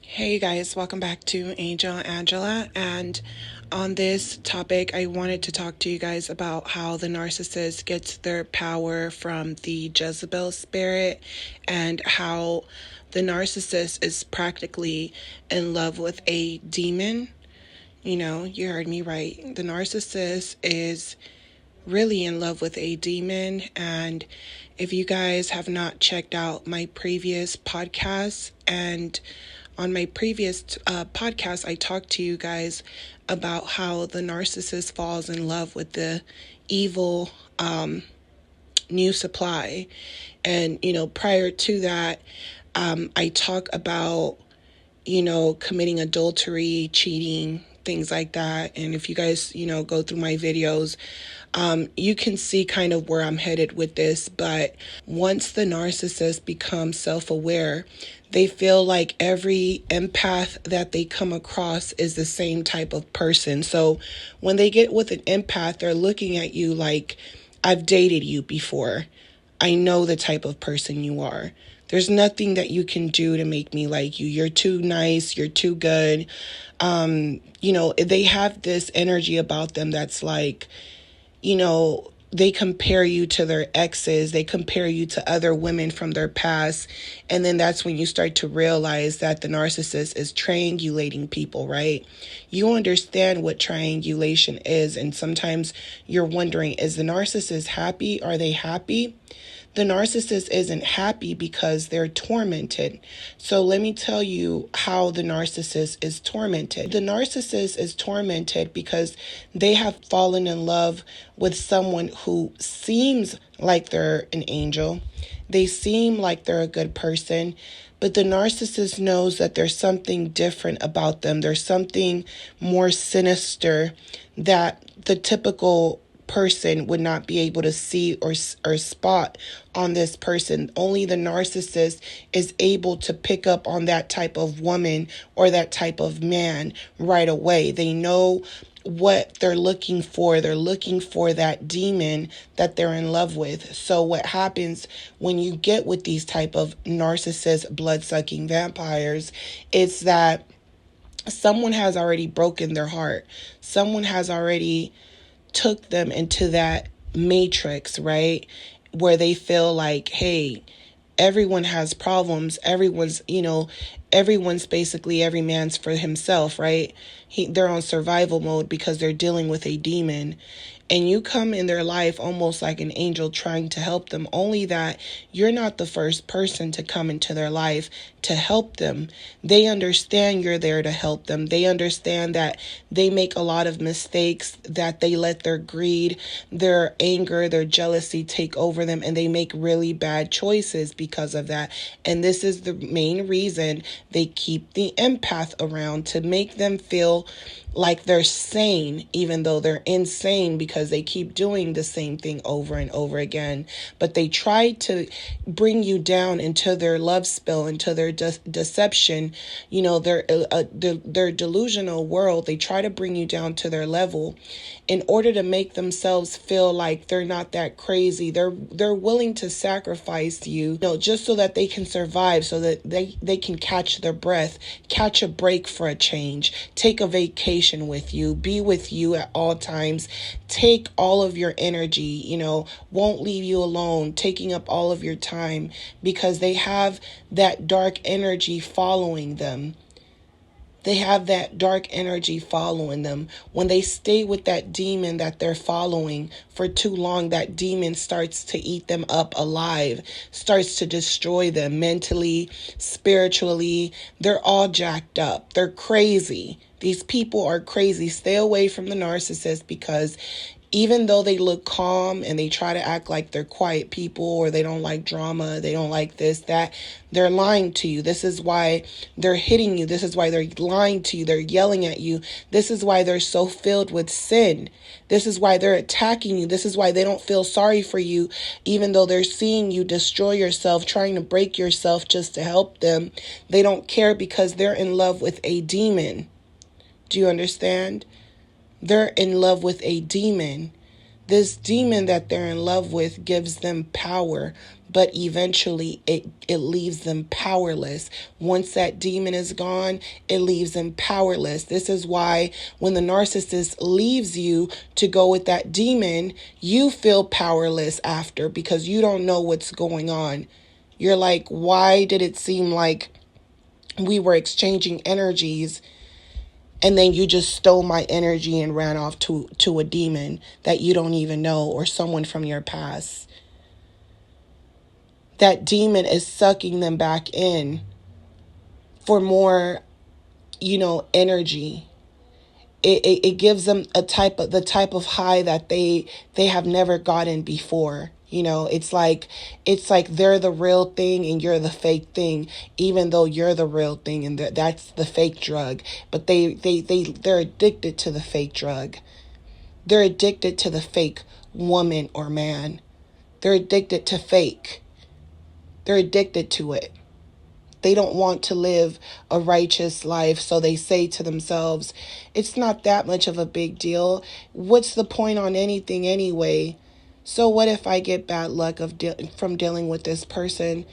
Hey guys, welcome back to Angel Angela, and on this topic I wanted to talk to you guys about how the narcissist gets their power from the Jezebel spirit, and how the narcissist is practically in love with a demon. You know, you heard me right. The narcissist is really in love with a demon, and if you guys have not checked out my previous podcasts, and on my previous podcast, I talked to you guys about how the narcissist falls in love with the evil new supply. And, prior to that, I talk about, committing adultery, cheating, things like that. And if you guys, go through my videos, you can see kind of where I'm headed with this. But once the narcissist becomes self-aware, they feel like every empath that they come across is the same type of person. So when they get with an empath, they're looking at you like, I've dated you before. I know the type of person you are. There's nothing that you can do to make me like you. You're too nice. You're too good. They have this energy about them that's like, they compare you to their exes. They compare you to other women from their past. And then that's when you start to realize that the narcissist is triangulating people, right? You understand what triangulation is. And sometimes you're wondering, is the narcissist happy? Are they happy? The narcissist isn't happy because they're tormented. So let me tell you how the narcissist is tormented. The narcissist is tormented because they have fallen in love with someone who seems like they're an angel. They seem like they're a good person, but the narcissist knows that there's something different about them. There's something more sinister that the typical person would not be able to see or spot on this person. Only the narcissist is able to pick up on that type of woman or that type of man right away. They know what they're looking for. They're looking for that demon that they're in love with. So what happens when you get with these type of narcissist blood-sucking vampires is that someone has already broken their heart. Someone has already took them into that matrix, right? Where they feel like, hey, everyone has problems. Everyone's basically, every man's for himself, right? They're on survival mode because they're dealing with a demon. And you come in their life almost like an angel trying to help them, only that you're not the first person to come into their life to help them. They understand you're there to help them. They understand that they make a lot of mistakes, that they let their greed, their anger, their jealousy take over them, and they make really bad choices because of that. And this is the main reason they keep the empath around, to make them feel like they're sane, even though they're insane, because they keep doing the same thing over and over again. But they try to bring you down into their love spell, into their deception, their delusional world. They try to bring you down to their level in order to make themselves feel like they're not that crazy. They're willing to sacrifice you, just so that they can survive, so that they can catch their breath, catch a break for a change, take a vacation with you, be with you at all times, take all of your energy, won't leave you alone, taking up all of your time, because they have that dark energy following them. They have that dark energy following them. When they stay with that demon that they're following for too long, that demon starts to eat them up alive, starts to destroy them mentally, spiritually. They're all jacked up. They're crazy. These people are crazy. Stay away from the narcissist, because even though they look calm and they try to act like they're quiet people, or they don't like drama, they don't like this, that, they're lying to you. This is why they're hitting you. This is why they're lying to you. They're yelling at you. This is why they're so filled with sin. This is why they're attacking you. This is why they don't feel sorry for you, even though they're seeing you destroy yourself, trying to break yourself just to help them. They don't care, because they're in love with a demon. Do you understand? They're in love with a demon. This demon that they're in love with gives them power, but eventually it leaves them powerless. Once that demon is gone, it leaves them powerless. This is why when the narcissist leaves you to go with that demon, you feel powerless after, because you don't know what's going on. You're like, why did it seem like we were exchanging energies, and then you just stole my energy and ran off to a demon that you don't even know, or someone from your past? That demon is sucking them back in for more, energy. It gives them the type of high that they have never gotten before. It's like they're the real thing and you're the fake thing, even though you're the real thing and that's the fake drug. But they're addicted to the fake drug. They're addicted to the fake woman or man. They're addicted to fake. They're addicted to it. They don't want to live a righteous life, so they say to themselves, it's not that much of a big deal. What's the point on anything anyway? So what if I get bad luck from dealing with this person?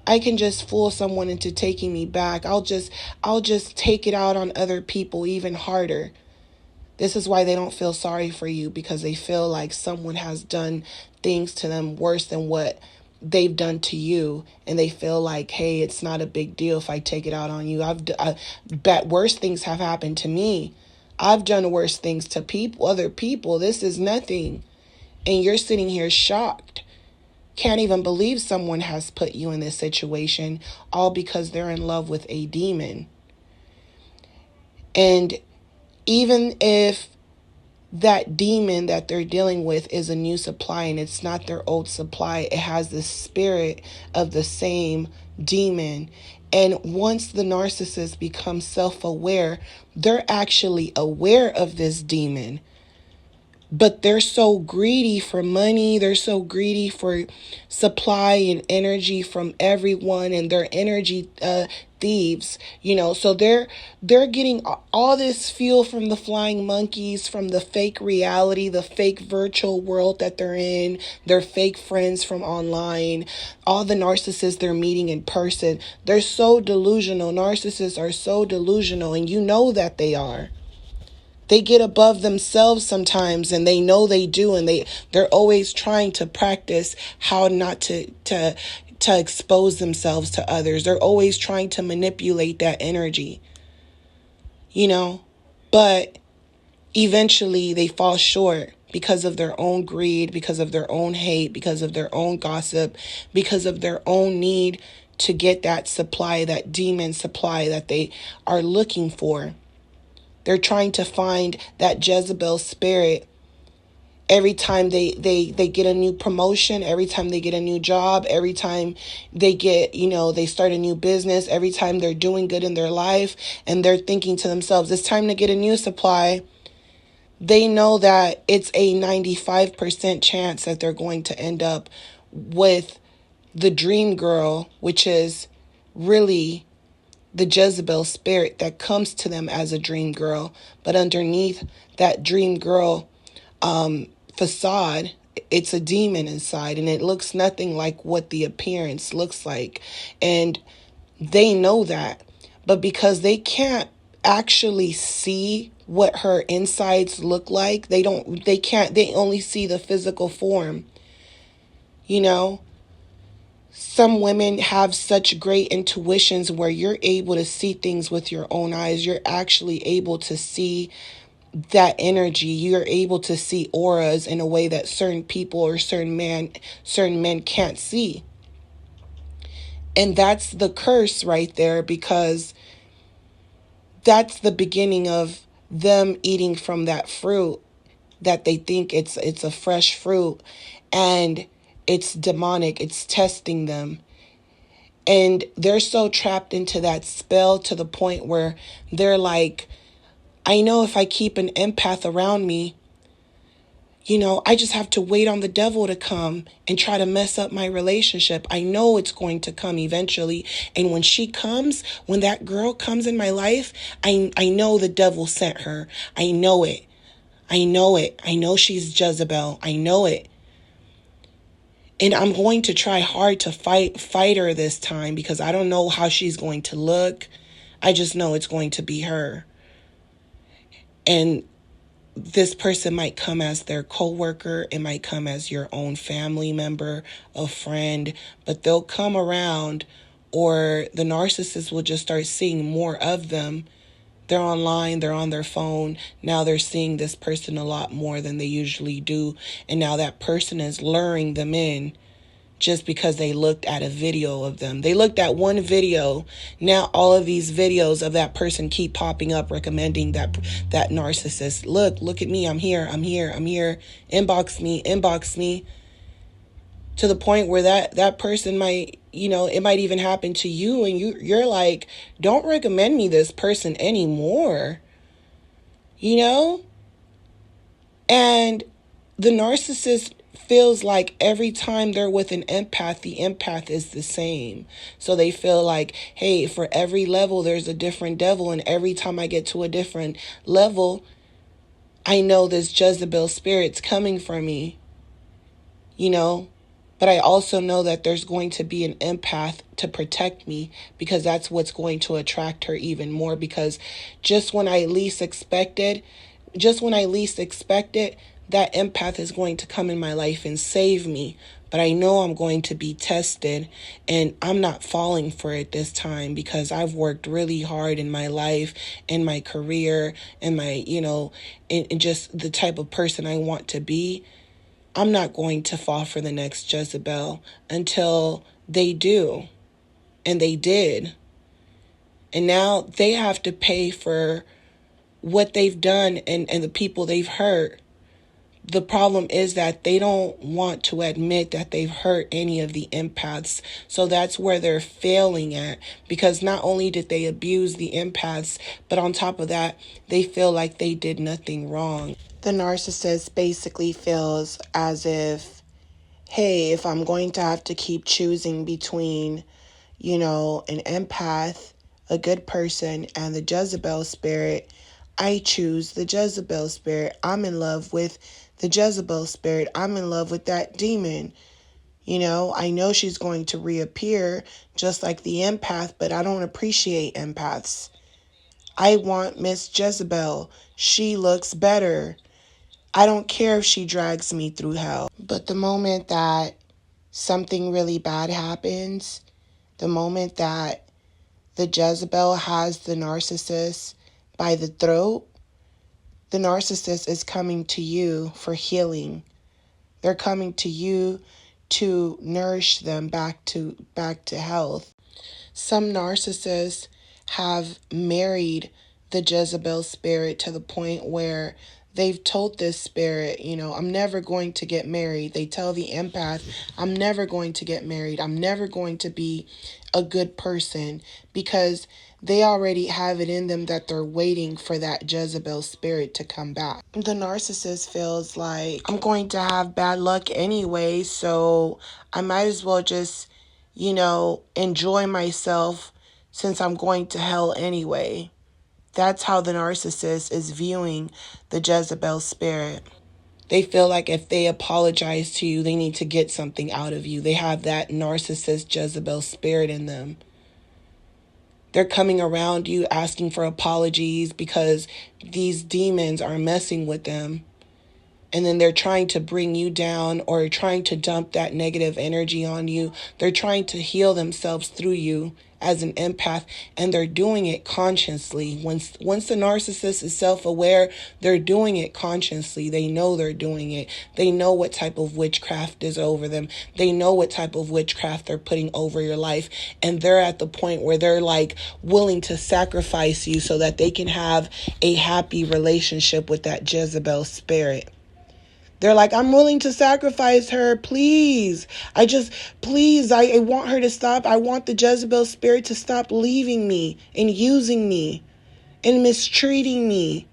I can just fool someone into taking me back. I'll just take it out on other people even harder. This is why they don't feel sorry for you, because they feel like someone has done things to them worse than what they've done to you, and they feel like, hey, it's not a big deal if I take it out on you. I bet worse things have happened to me. I've done worse things to other people. This is nothing. And you're sitting here shocked. Can't even believe someone has put you in this situation, all because they're in love with a demon. And even if that demon that they're dealing with is a new supply and it's not their old supply, it has the spirit of the same demon. And once the narcissist becomes self-aware, they're actually aware of this demon. But they're so greedy for money. They're so greedy for supply and energy from everyone, and they're energy thieves, So they're getting all this fuel from the flying monkeys, from the fake reality, the fake virtual world that they're in, their fake friends from online, all the narcissists they're meeting in person. They're so delusional. Narcissists are so delusional, and you know that they are. They get above themselves sometimes, and they know they do, and they're always trying to practice how not to expose themselves to others. They're always trying to manipulate that energy, but eventually they fall short because of their own greed, because of their own hate, because of their own gossip, because of their own need to get that supply, that demon supply that they are looking for. They're trying to find that Jezebel spirit every time they get a new promotion, every time they get a new job, every time they get, they start a new business, every time they're doing good in their life, and they're thinking to themselves, it's time to get a new supply. They know that it's a 95% chance that they're going to end up with the dream girl, which is really the Jezebel spirit that comes to them as a dream girl. But underneath that dream girl facade, it's a demon inside, and it looks nothing like what the appearance looks like. And they know that. But because they can't actually see what her insides look like, they only see the physical form. Some women have such great intuitions where you're able to see things with your own eyes. You're actually able to see that energy. You're able to see auras in a way that certain people or certain men can't see. And that's the curse right there, because that's the beginning of them eating from that fruit that they think it's a fresh fruit, and it's demonic. It's testing them. And they're so trapped into that spell to the point where they're like, I know if I keep an empath around me, I just have to wait on the devil to come and try to mess up my relationship. I know it's going to come eventually. And when that girl comes in my life, I know the devil sent her. I know it. I know it. I know she's Jezebel. I know it. And I'm going to try hard to fight her this time, because I don't know how she's going to look. I just know it's going to be her. And this person might come as their coworker. It might come as your own family member, a friend, but they'll come around, or the narcissist will just start seeing more of them. They're online, they're on their phone. Now they're seeing this person a lot more than they usually do. And now that person is luring them in just because they looked at a video of them. They looked at one video. Now all of these videos of that person keep popping up, recommending that narcissist. Look at me. I'm here. Inbox me. To the point where that person might, it might even happen to you, and you're like, don't recommend me this person anymore. And the narcissist feels like every time they're with an empath, the empath is the same. So they feel like, hey, for every level, there's a different devil. And every time I get to a different level, I know this Jezebel spirit's coming for me, But I also know that there's going to be an empath to protect me, because that's what's going to attract her even more. Because just when I least expect it, that empath is going to come in my life and save me. But I know I'm going to be tested, and I'm not falling for it this time, because I've worked really hard in my life, in my career, and my, in just the type of person I want to be. I'm not going to fall for the next Jezebel until they do. And they did. And now they have to pay for what they've done and the people they've hurt. The problem is that they don't want to admit that they've hurt any of the empaths. So that's where they're failing at, because not only did they abuse the empaths, but on top of that, they feel like they did nothing wrong. The narcissist basically feels as if, hey, if I'm going to have to keep choosing between, an empath, a good person, and the Jezebel spirit, I choose the Jezebel spirit. I'm in love with the Jezebel spirit. I'm in love with that demon. I know she's going to reappear just like the empath, but I don't appreciate empaths. I want Miss Jezebel. She looks better. I don't care if she drags me through hell. But the moment that something really bad happens, the moment that the Jezebel has the narcissist by the throat, the narcissist is coming to you for healing. They're coming to you to nourish them back to health. Some narcissists have married the Jezebel spirit to the point where they've told this spirit, I'm never going to get married. They tell the empath, I'm never going to get married. I'm never going to be a good person, because they already have it in them that they're waiting for that Jezebel spirit to come back. The narcissist feels like, I'm going to have bad luck anyway, so I might as well just, enjoy myself since I'm going to hell anyway. That's how the narcissist is viewing the Jezebel spirit. They feel like if they apologize to you, they need to get something out of you. They have that narcissist Jezebel spirit in them. They're coming around you asking for apologies because these demons are messing with them. And then they're trying to bring you down or trying to dump that negative energy on you. They're trying to heal themselves through you as an empath, and they're doing it consciously. Once the narcissist is self-aware, they're doing it consciously. They know they're doing it. They know what type of witchcraft is over them. They know what type of witchcraft they're putting over your life. And they're at the point where they're like willing to sacrifice you so that they can have a happy relationship with that Jezebel spirit. They're like, I'm willing to sacrifice her, please. I want her to stop. I want the Jezebel spirit to stop leaving me and using me and mistreating me.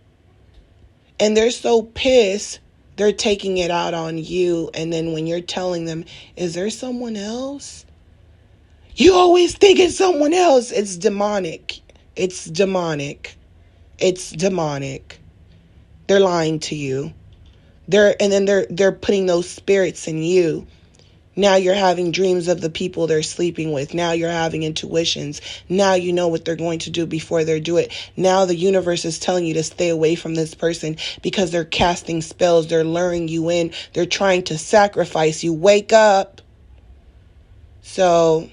And they're so pissed, they're taking it out on you. And then when you're telling them, is there someone else? You always think it's someone else. It's demonic. It's demonic. It's demonic. They're lying to you. They're putting those spirits in you. Now you're having dreams of the people they're sleeping with. Now you're having intuitions. Now you know what they're going to do before they do it. Now the universe is telling you to stay away from this person because they're casting spells. They're luring you in. They're trying to sacrifice you. Wake up. So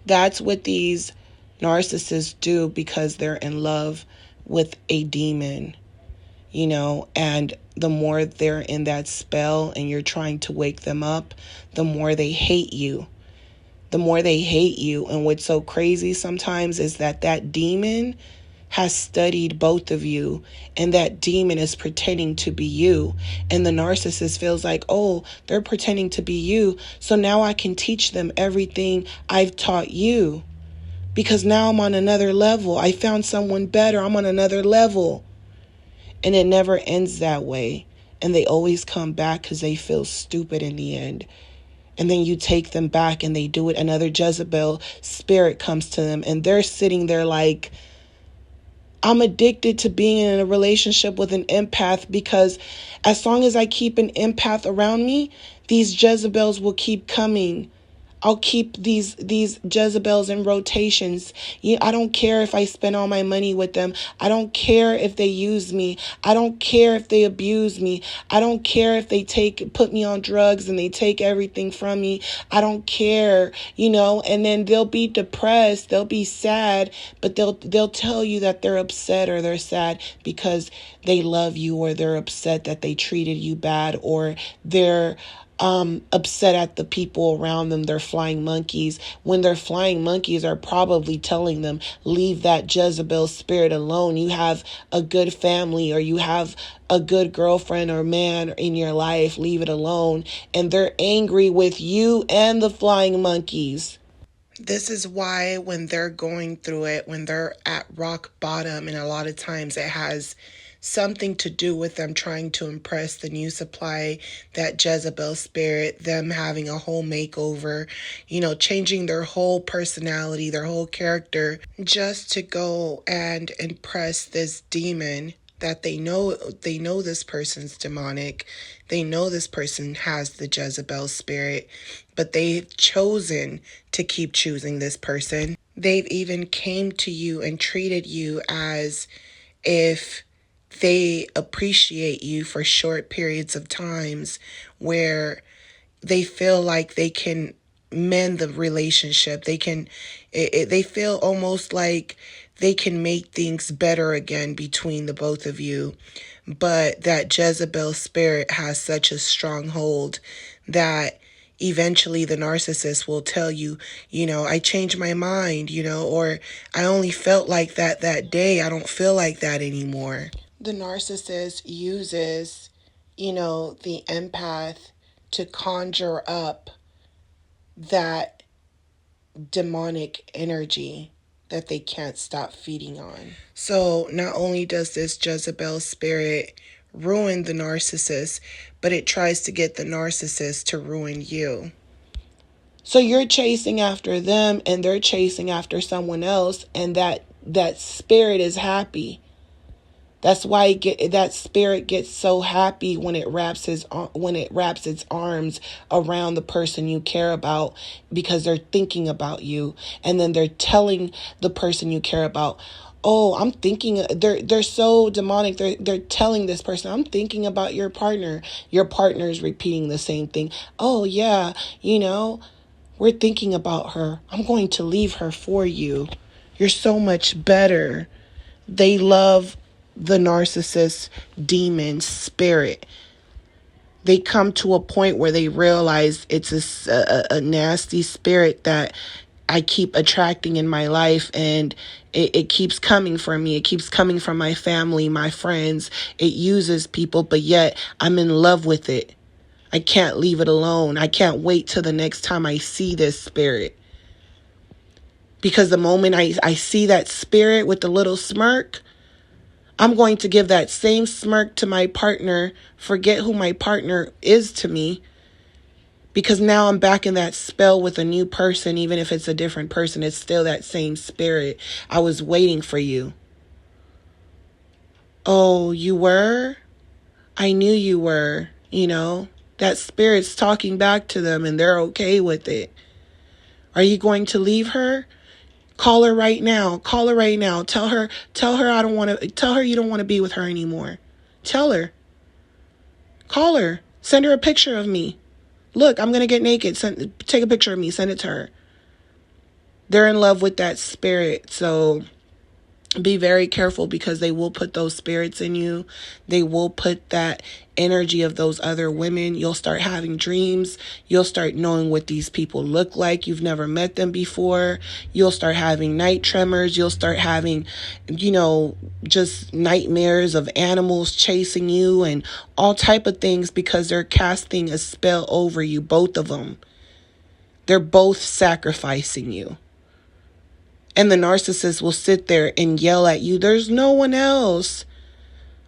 that's what these narcissists do because they're in love with a demon. And the more they're in that spell and you're trying to wake them up, the more they hate you. The more they hate you. And what's so crazy sometimes is that demon has studied both of you, and that demon is pretending to be you. And the narcissist feels like, oh, they're pretending to be you, so now I can teach them everything I've taught you. Because now I'm on another level. I found someone better. I'm on another level. And it never ends that way. And they always come back because they feel stupid in the end. And then you take them back and they do it. Another Jezebel spirit comes to them and they're sitting there like, I'm addicted to being in a relationship with an empath because as long as I keep an empath around me, these Jezebels will keep coming. I'll keep these Jezebels in rotations. I don't care if I spend all my money with them. I don't care if they use me. I don't care if they abuse me. I don't care if they put me on drugs and they take everything from me. I don't care, and then they'll be depressed. They'll be sad, but they'll tell you that they're upset or they're sad because they love you, or they're upset that they treated you bad, or they're upset at the people around them. They're flying monkeys, when their flying monkeys are probably telling them, leave that Jezebel spirit alone. You have a good family, or you have a good girlfriend or man in your life. Leave it alone. And they're angry with you and the flying monkeys. This is why when they're going through it, when they're at rock bottom, and a lot of times it has something to do with them trying to impress the new supply, that Jezebel spirit, them having a whole makeover, changing their whole personality, their whole character, just to go and impress this demon that they know this person's demonic. They know this person has the Jezebel spirit, but they've chosen to keep choosing this person. They've even came to you and treated you as if they appreciate you for short periods of times, where they feel like they can mend the relationship. They feel almost like they can make things better again between the both of you. But that Jezebel spirit has such a strong hold that eventually the narcissist will tell you, I changed my mind, or I only felt like that day. I don't feel like that anymore. The narcissist uses, the empath to conjure up that demonic energy that they can't stop feeding on. So not only does this Jezebel spirit ruin the narcissist, but it tries to get the narcissist to ruin you. So you're chasing after them and they're chasing after someone else, and that spirit is happy. That's why that spirit gets so happy when it wraps its arms around the person you care about, because they're thinking about you, and then they're telling the person you care about, oh, I'm thinking. They're so demonic. They're telling this person, I'm thinking about your partner. Your partner is repeating the same thing. Oh yeah, we're thinking about her. I'm going to leave her for you. You're so much better. They love the narcissist demon spirit. They come to a point where they realize it's a nasty spirit that I keep attracting in my life, and it keeps coming from me. It keeps coming from my family, my friends. It uses people, but yet I'm in love with it. I can't leave it alone. I can't wait till the next time I see this spirit. Because the moment I see that spirit with the little smirk, I'm going to give that same smirk to my partner, forget who my partner is to me, because now I'm back in that spell with a new person. Even if it's a different person, it's still that same spirit. I was waiting for you. Oh, you were? I knew you were, that spirit's talking back to them and they're okay with it. Are you going to leave her? Call her right now. Call her right now. Tell her tell her you don't want to be with her anymore. Tell her. Call her. Send her a picture of me. Look, I'm going to get naked. Take a picture of me. Send it to her. They're in love with that spirit. So be very careful, because they will put those spirits in you. They will put that energy of those other women. You'll start having dreams. You'll start knowing what these people look like. You've never met them before. You'll start having night tremors. You'll start having, just nightmares of animals chasing you and all type of things, because they're casting a spell over you, both of them. They're both sacrificing you. And the narcissist will sit there and yell at you, there's no one else.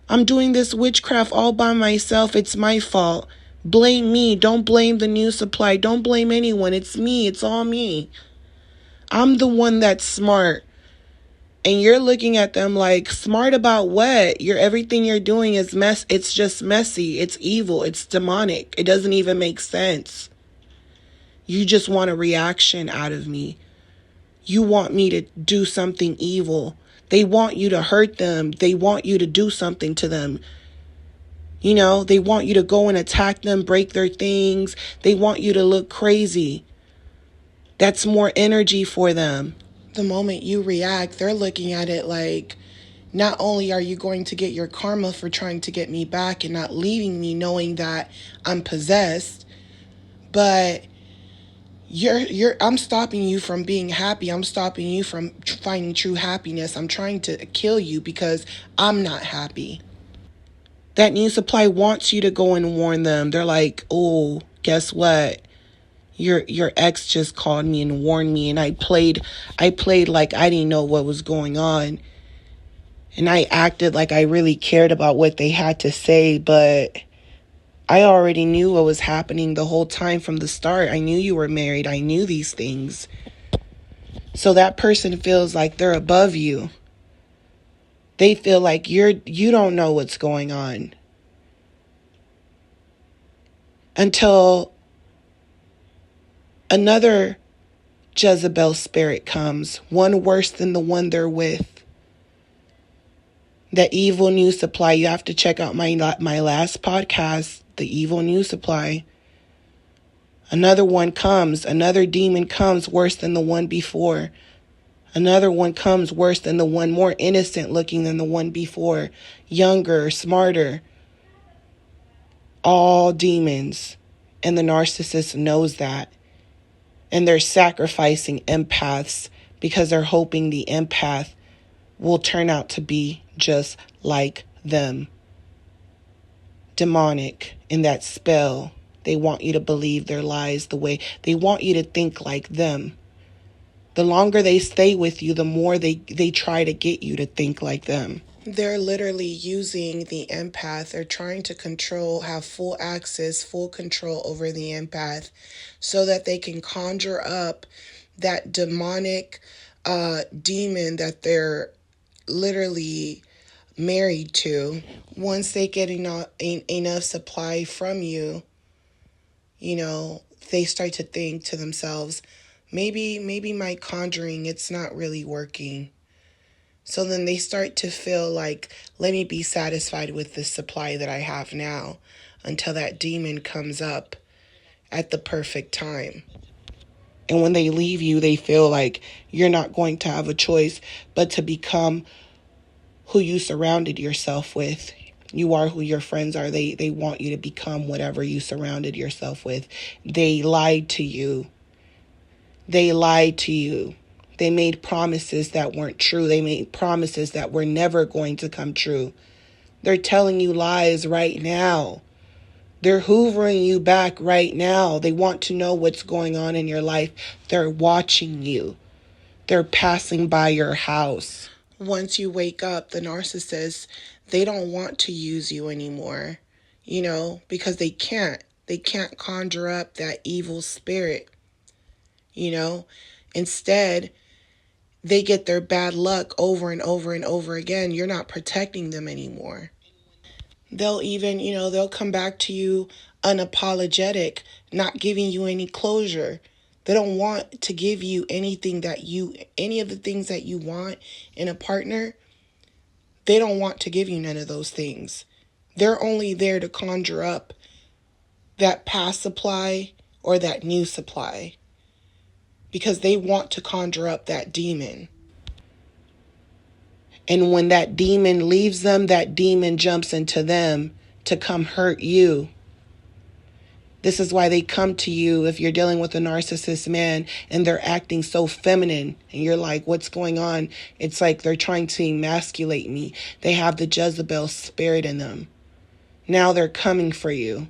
I'm doing this witchcraft all by myself. It's my fault. Blame me. Don't blame the new supply. Don't blame anyone. It's me. It's all me. I'm the one that's smart. And you're looking at them like, smart about what? Everything you're doing is mess. It's just messy. It's evil. It's demonic. It doesn't even make sense. You just want a reaction out of me. You want me to do something evil. They want you to hurt them. They want you to do something to them. They want you to go and attack them, break their things. They want you to look crazy. That's more energy for them. The moment you react, they're looking at it like, not only are you going to get your karma for trying to get me back and not leaving me knowing that I'm possessed, but I'm stopping you from being happy. I'm stopping you from finding true happiness. I'm trying to kill you because I'm not happy. That new supply wants you to go and warn them. They're like, oh, guess what? Your ex just called me and warned me, and I played like I didn't know what was going on. And I acted like I really cared about what they had to say, but I already knew what was happening the whole time from the start. I knew you were married. I knew these things. So that person feels like they're above you. They feel like you don't know what's going on. Until another Jezebel spirit comes, one worse than the one they're with. The evil new supply. You have to check out my last podcast, The Evil New Supply. Another one comes. Another demon comes worse than the one before. Another one comes worse than the one, more innocent looking than the one before. Younger, smarter. All demons. And the narcissist knows that. And they're sacrificing empaths because they're hoping the empath will turn out to be just like them. Demonic in that spell. They want you to believe their lies the way they want you to think like them. The longer they stay with you, the more they try to get you to think like them. They're literally using the empath. They're trying to have full access, full control over the empath so that they can conjure up that demonic demon that they're literally married to. Once they get enough supply from you, they start to think to themselves, maybe my conjuring, it's not really working. So then they start to feel like, let me be satisfied with the supply that I have now until that demon comes up at the perfect time. And when they leave you, they feel like you're not going to have a choice but to become who you surrounded yourself with. You are who your friends are. They want you to become whatever you surrounded yourself with. They lied to you. They lied to you. They made promises that weren't true. They made promises that were never going to come true. They're telling you lies right now. They're hoovering you back right now. They want to know what's going on in your life. They're watching you. They're passing by your house. Once you wake up, the narcissist, they don't want to use you anymore, because they can't. They can't conjure up that evil spirit, Instead, they get their bad luck over and over and over again. You're not protecting them anymore. They'll even, they'll come back to you unapologetic, not giving you any closure. They don't want to give you any of the things that you want in a partner. They don't want to give you none of those things. They're only there to conjure up that past supply or that new supply because they want to conjure up that demon. And when that demon leaves them, that demon jumps into them to come hurt you. This is why they come to you if you're dealing with a narcissist man and they're acting so feminine and you're like, what's going on? It's like they're trying to emasculate me. They have the Jezebel spirit in them. Now they're coming for you.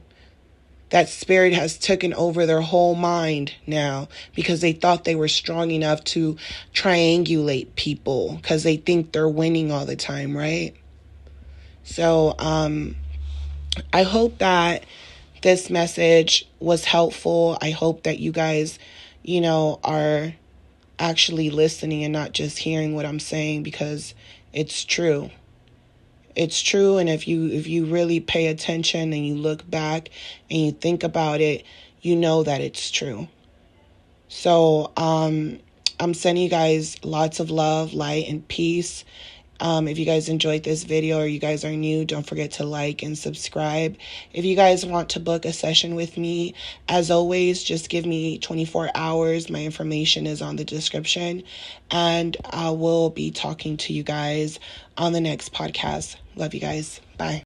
That spirit has taken over their whole mind now because they thought they were strong enough to triangulate people because they think they're winning all the time, right? So I hope that this message was helpful. I hope that you guys, are actually listening and not just hearing what I'm saying because it's true. It's true, and if you really pay attention and you look back and you think about it, you know that it's true. So I'm sending you guys lots of love, light, and peace. If you guys enjoyed this video or you guys are new, don't forget to like and subscribe. If you guys want to book a session with me, as always, just give me 24 hours. My information is on the description. And I will be talking to you guys on the next podcast. Love you guys. Bye.